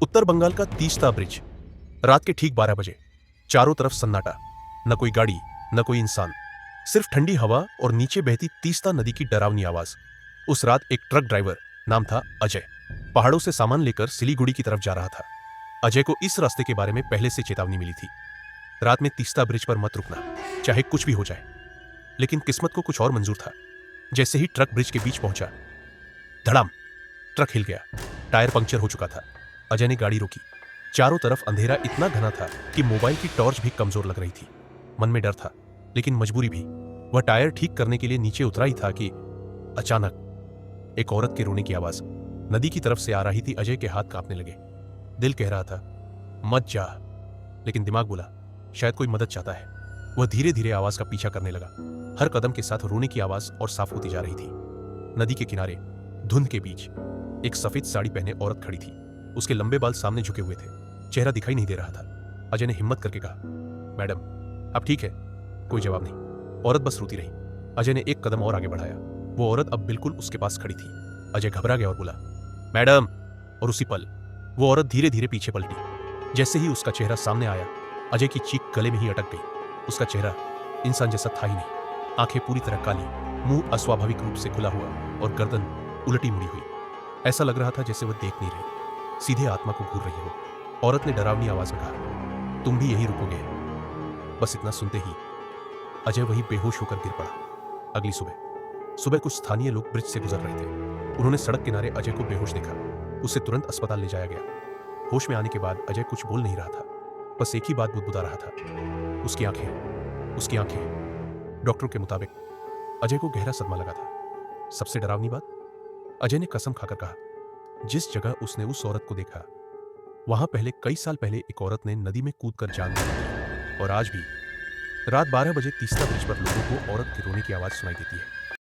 उत्तर बंगाल का तीस्ता ब्रिज। रात के ठीक 12 बजे। चारों तरफ सन्नाटा, न कोई गाड़ी, न कोई इंसान, सिर्फ ठंडी हवा और नीचे बहती तीस्ता नदी की डरावनी आवाज। उस रात एक ट्रक ड्राइवर, नाम था अजय, पहाड़ों से सामान लेकर सिलीगुड़ी की तरफ जा रहा था। अजय को इस रास्ते के बारे में पहले से चेतावनी मिली थी, रात में तीस्ता ब्रिज पर मत रुकना, चाहे कुछ भी हो जाए। लेकिन किस्मत को कुछ और मंजूर था। जैसे ही ट्रक ब्रिज के बीच पहुंचा, धड़ाम, ट्रक हिल गया। टायर पंक्चर हो चुका था। अजय ने गाड़ी रोकी। चारों तरफ अंधेरा इतना घना था कि मोबाइल की टॉर्च भी कमजोर लग रही थी। मन में डर था, लेकिन मजबूरी भी। वह टायर ठीक करने के लिए नीचे उतरा ही था कि अचानक एक औरत के रोने की आवाज नदी की तरफ से आ रही थी। अजय के हाथ कांपने लगे। दिल कह रहा था मत जा, लेकिन दिमाग बोला शायद कोई मदद चाहता है। वह धीरे धीरे आवाज का पीछा करने लगा। हर कदम के साथ रोने की आवाज और साफ होती जा रही थी। नदी के किनारे धुंध के बीच एक सफेद साड़ी पहने औरत खड़ी थी। उसके लंबे बाल सामने झुके हुए थे, चेहरा दिखाई नहीं दे रहा था। अजय ने हिम्मत करके कहा, मैडम अब ठीक है? कोई जवाब नहीं। औरत बस रोती रही। अजय ने एक कदम और आगे बढ़ाया। वो औरत अब बिल्कुल उसके पास खड़ी थी। अजय घबरा गया और बोला, मैडम। और उसी पल वो औरत धीरे धीरे पीछे पलटी। जैसे ही उसका चेहरा सामने आया, अजय की चीख गले में ही अटक गई। उसका चेहरा इंसान जैसा था ही नहीं। आंखें पूरी तरह काली, मुंह अस्वाभाविक रूप से खुला हुआ और गर्दन उलटी मुड़ी हुई। ऐसा लग रहा था जैसे वह देख नहीं रही, सीधे आत्मा को घूर रही हो। औरत ने डरावनी आवाज में कहा, तुम भी यहीं रुकोगे? बस इतना सुनते ही अजय वही बेहोश होकर गिर पड़ा। अगली सुबह कुछ स्थानीय लोग ब्रिज से गुजर रहे थे। उन्होंने सड़क किनारे अजय को बेहोश देखा। उसे तुरंत अस्पताल ले जाया गया। होश में आने के बाद अजय कुछ बोल नहीं रहा था, बस एक ही बात बुदबुदा रहा था, उसकी आंखें। डॉक्टरों के मुताबिक अजय को गहरा सदमा लगा था। सबसे डरावनी बात, अजय ने कसम खाकर कहा, जिस जगह उसने उस औरत को देखा, वहां पहले कई साल पहले एक औरत ने नदी में कूदकर जान दी थी। और आज भी रात 12 बजे तीस्ता ब्रिज पर लोगों को औरत के रोने की आवाज सुनाई देती है।